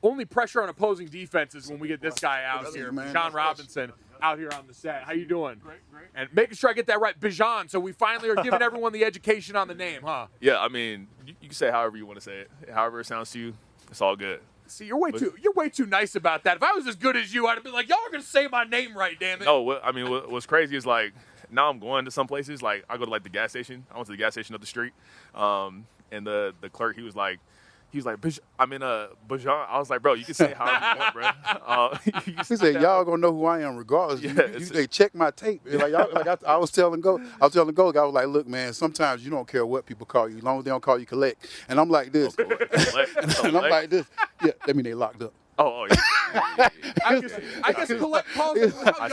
only pressure on opposing defenses when we get this guy out here, Bijan Robinson, out here on the set. How you doing? Great. And making sure I get that right, Bijan. So we finally are giving everyone the education on the name, huh? Yeah, I mean, you can say however you want to say it. However it sounds to you, it's all good. See, you're way too nice about that. If I was as good as you, I'd have been like, y'all are gonna say my name right, damn it. No, what's crazy is like now I'm going to some places. Like I go to like the gas station. I went to the gas station up the street, and the clerk he was like, I'm in Bijan. I was like, bro, you can say however you want, bro. He said, y'all gonna know who I am regardless. Yeah, they check my tape. I was telling Golic, I was like, look, man, sometimes you don't care what people call you, as long as they don't call you collect. And I'm like this. And I'm like this. Yeah, that mean they locked up. Oh yeah. I guess collect calls.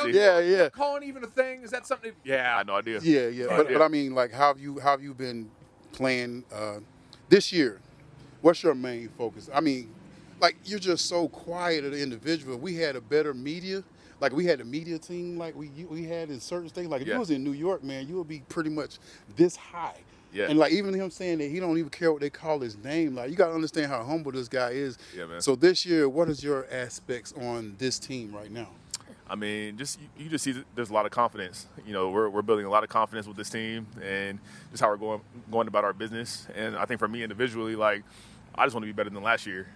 Yeah. Calling even a thing, is that something? Yeah. I had no idea. Yeah. But I mean, like, how have you been playing this year? What's your main focus? I mean, like, you're just so quiet as an individual. We had a better media. Like, we had a media team like we had in certain states. Like, if you was in New York, man, you would be pretty much this high. Yeah. And, like, even him saying that he don't even care what they call his name, like, you got to understand how humble this guy is. Yeah, man. So this year, what is your aspects on this team right now? I mean, you just see that there's a lot of confidence. You know, we're building a lot of confidence with this team and just how we're going about our business. And I think for me individually, like, I just want to be better than last year.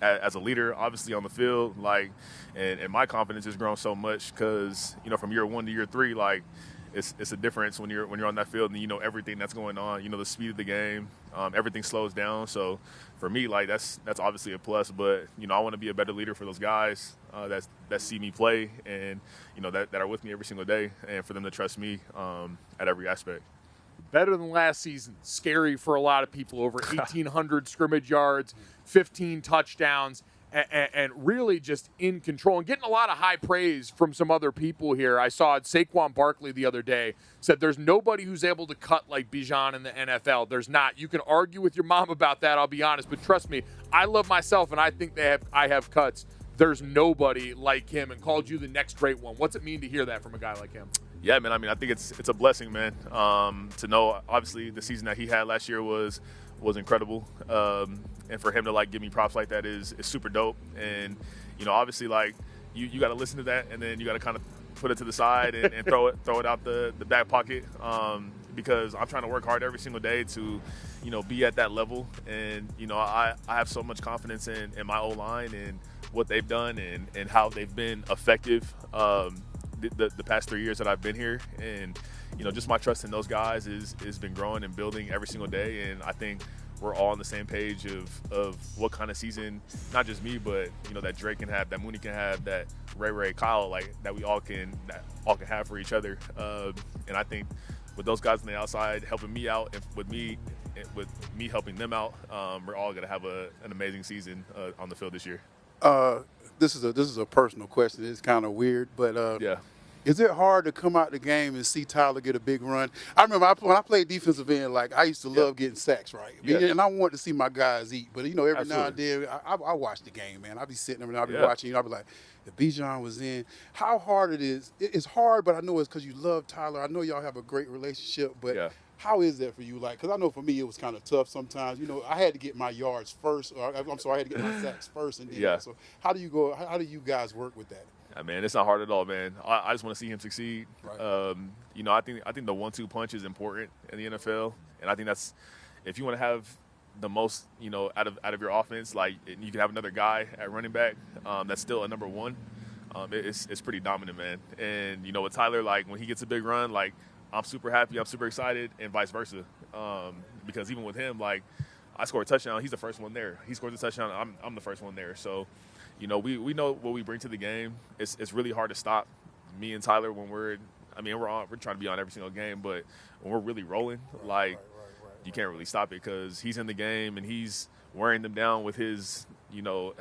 As a leader, obviously on the field, like, and my confidence has grown so much because, you know, from year 1 to year 3, like, it's a difference when you're on that field and you know everything that's going on. You know the speed of the game, everything slows down. So for me, like, that's obviously a plus. But you know, I want to be a better leader for those guys that see me play and you know that are with me every single day, and for them to trust me at every aspect. Better than last season. Scary for a lot of people. Over 1,800 scrimmage yards, 15 touchdowns. And really just in control and getting a lot of high praise from some other people here. I saw Saquon Barkley the other day said there's nobody who's able to cut like Bijan in the NFL. There's not. You can argue with your mom about that, I'll be honest, but trust me, I love myself and I think I have cuts. There's nobody like him, and called you the next great one. What's it mean to hear that from a guy like him? Yeah, man. I mean, I think it's a blessing, man. To know, obviously, the season that he had last year was incredible. And for him to like give me props like that is super dope. And you know, obviously, like you got to listen to that, and then you got to kind of put it to the side and throw it out the back pocket. Because I'm trying to work hard every single day to, you know, be at that level. And you know, I have so much confidence in my O-line and what they've done and how they've been effective the past 3 years that I've been here. And you know, just my trust in those guys is been growing and building every single day. And I think we're all on the same page of what kind of season, not just me, but you know, that Drake can have, that Mooney can have, that Ray, Kyle, like that we all can have for each other. And I think with those guys on the outside helping me out, and with me helping them out, we're all gonna have an amazing season on the field this year. This is a personal question. It's kind of weird, but Yeah. Is it hard to come out the game and see Tyler get a big run? I remember when I played defensive end, like, I used to love getting sacks, right? Yeah. And I want to see my guys eat. But, you know, every now and then, I watch the game, man. I'll be sitting there and I'll be watching. You know, I'll be like, if Bijan was in, how hard it is. It's hard, but I know it's because you love Tyler. I know y'all have a great relationship, but how is that for you? Like, because I know for me it was kind of tough sometimes. You know, I had to get my yards first. I had to get my sacks first. And then, so how do you guys work with that? I mean, it's not hard at all, man. I just want to see him succeed. Right. You know, I think the 1-2 punch is important in the NFL, and I think that's, if you want to have the most, you know, out of your offense, like, you can have another guy at running back that's still a number one. It's pretty dominant, man. And you know, with Tyler, like, when he gets a big run, like, I'm super happy, I'm super excited, and vice versa. Because even with him, like, I score a touchdown, he's the first one there. He scores a touchdown, I'm the first one there. So, you know, we know what we bring to the game. It's really hard to stop me and Tyler when we're trying to be on every single game, but when we're really rolling, like, you can't really stop it because he's in the game and he's wearing them down with his, you know,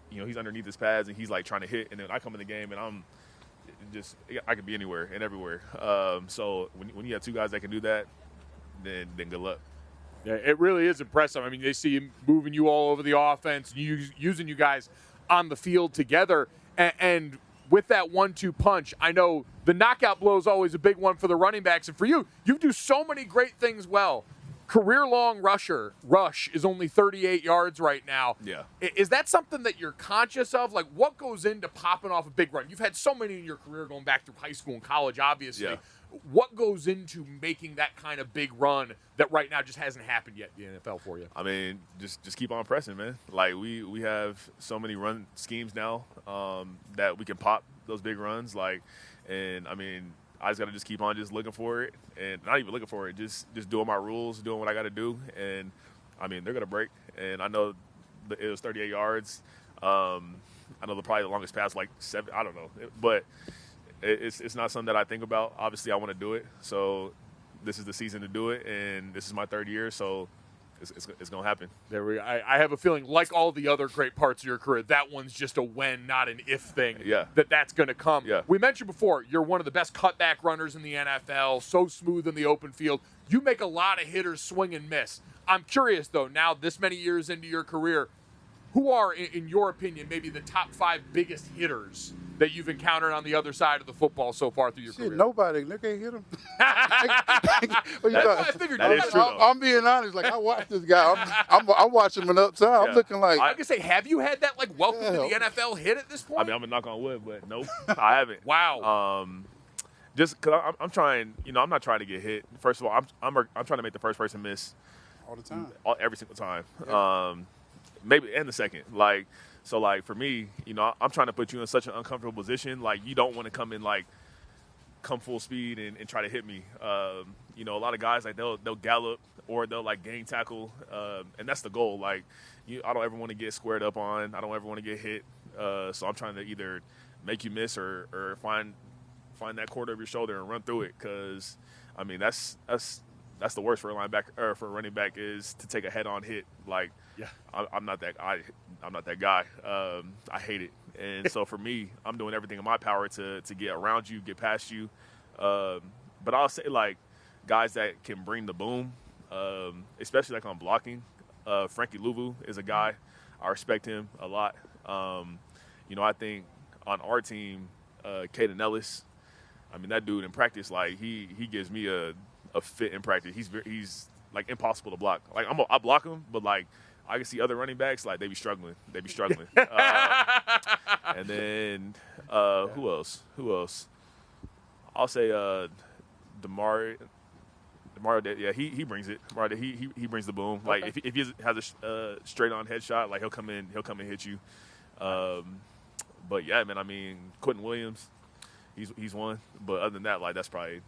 he's underneath his pads and he's like trying to hit, and then I come in the game and I could be anywhere and everywhere. So when you have two guys that can do that, then good luck. Yeah, it really is impressive. I mean, they see him moving you all over the offense, using you guys on the field together. And with that 1-2 punch, I know the knockout blow is always a big one for the running backs. And for you do so many great things well. career-long rush is only 38 yards right now. Yeah. Is that something that you're conscious of? Like, what goes into popping off a big run? You've had so many in your career going back through high school and college, obviously. Yeah. What goes into making that kind of big run that right now just hasn't happened yet in the NFL for you? I mean, just keep on pressing, man. Like, we have so many run schemes now that we can pop those big runs. Like, and, I mean, I just got to just keep on just looking for it, and not even looking for it, just doing my rules, doing what I got to do. And, I mean, they're going to break. And I know it was 38 yards. I know probably the longest pass, like 7, I don't know. But it's not something that I think about. Obviously, I want to do it. So this is the season to do it, and this is my 3rd year, so it's going to happen. There we go. I have a feeling, like all the other great parts of your career, that one's just a when, not an if thing. Yeah. That's going to come. Yeah. We mentioned before, you're one of the best cutback runners in the NFL, so smooth in the open field. You make a lot of hitters swing and miss. I'm curious, though, now this many years into your career, who are, in your opinion, maybe the top 5 biggest hitters that you've encountered on the other side of the football so far through your career? Nobody. They can't hit him. I figured that is true, though. I'm being honest. Like, I watch this guy. I'm watching him upside. Yeah. I'm looking like. I could say, have you had that, like, welcome to the NFL hit at this point? I mean, I'm going to knock on wood, but nope, I haven't. Wow. Just because I'm trying, I'm not trying to get hit. First of all, I'm trying to make the first person miss all the time. Every single time. Yeah. Maybe and the second. So for me, I'm trying to put you in such an uncomfortable position. Like, you don't want to come full speed and try to hit me. A lot of guys, like, they'll gallop or they'll, like, gang tackle, and that's the goal. Like, I don't ever want to get squared up on. I don't ever want to get hit. So I'm trying to either make you miss or find that quarter of your shoulder and run through it. Because, I mean, that's the worst for a linebacker or for a running back is to take a head-on hit. Like, yeah, I'm not that guy. I hate it. And so for me, I'm doing everything in my power to get around you, get past you. But I'll say, like, guys that can bring the boom, especially like on blocking. Frankie Louvu is a guy. I respect him a lot. I think on our team, Caden Ellis, I mean, that dude in practice, like, he gives me a fit in practice. He's like impossible to block. Like, I block him, but, like, I can see other running backs, like, they be struggling. And then who else? I'll say Demario. Yeah, he brings it. He brings the boom. Okay. Like, if he has a straight on headshot, like, he'll come in and hit you. But yeah, man, I mean, Quentin Williams, he's one. But other than that, like, that's probably.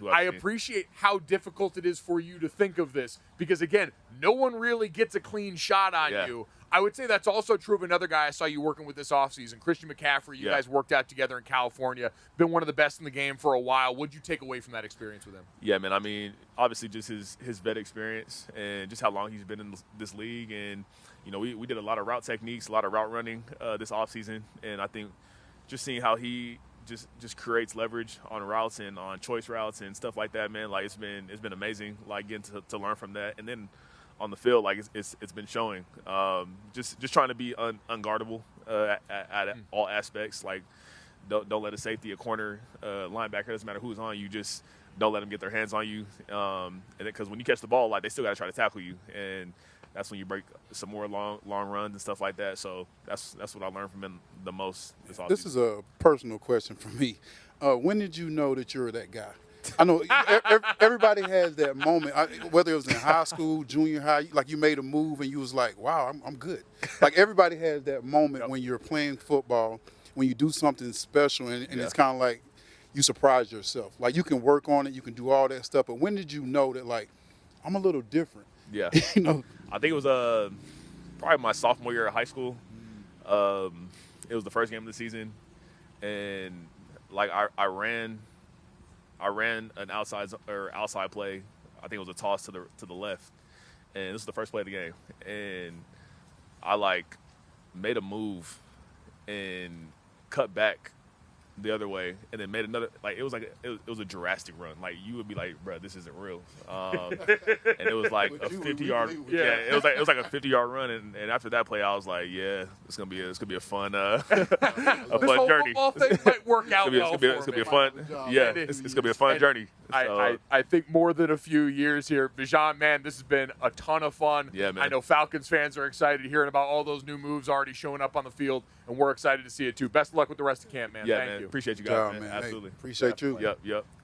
I appreciate how difficult it is for you to think of this because, again, no one really gets a clean shot on you. I would say that's also true of another guy I saw you working with this offseason, Christian McCaffrey. You guys worked out together in California, been one of the best in the game for a while. What did you take away from that experience with him? Yeah, man, I mean, obviously just his vet experience and just how long he's been in this league. And, we did a lot of route techniques, a lot of route running this offseason. And I think just seeing how he just creates leverage on routes and on choice routes and stuff like that, man. Like, it's been amazing, like, getting to learn from that. And then on the field, like, it's been showing. Just trying to be unguardable at all aspects. Like, don't let a safety, a corner, linebacker, doesn't matter who's on you, just don't let them get their hands on you. And because when you catch the ball, like, they still got to try to tackle you, and that's when you break some more long runs and stuff like that. So that's what I learned from him the most this offseason. This is a personal question for me. When did you know that you're that guy? I know everybody has that moment, whether it was in high school, junior high, like, you made a move and you was like, wow, I'm good. Like, everybody has that moment when you're playing football, when you do something special, and it's kind of like you surprise yourself. Like, you can work on it, you can do all that stuff, but when did you know that, like, I'm a little different? Yeah. I think it was probably my sophomore year of high school. It was the first game of the season, and, like, I ran an outside play. I think it was a toss to the left, and this was the first play of the game. And I, like, made a move and cut back the other way, and then made another. Like it was a drastic run. Like you would be like, bro, this isn't real. And it was like a 50-yard. Yeah, it was like a 50-yard run, and after that play, I was like, yeah, it's gonna be a fun a fun journey. Football thing might work out well. It's gonna be a fun. Yeah, it's gonna be a fun journey. I think more than a few years here, Bijan, man, this has been a ton of fun. Yeah, man. I know Falcons fans are excited hearing about all those new moves already showing up on the field, and we're excited to see it too. Best of luck with the rest of camp, man. Yeah, Thank man. you. Appreciate you guys, man. Hey, Absolutely. appreciate you. Yep.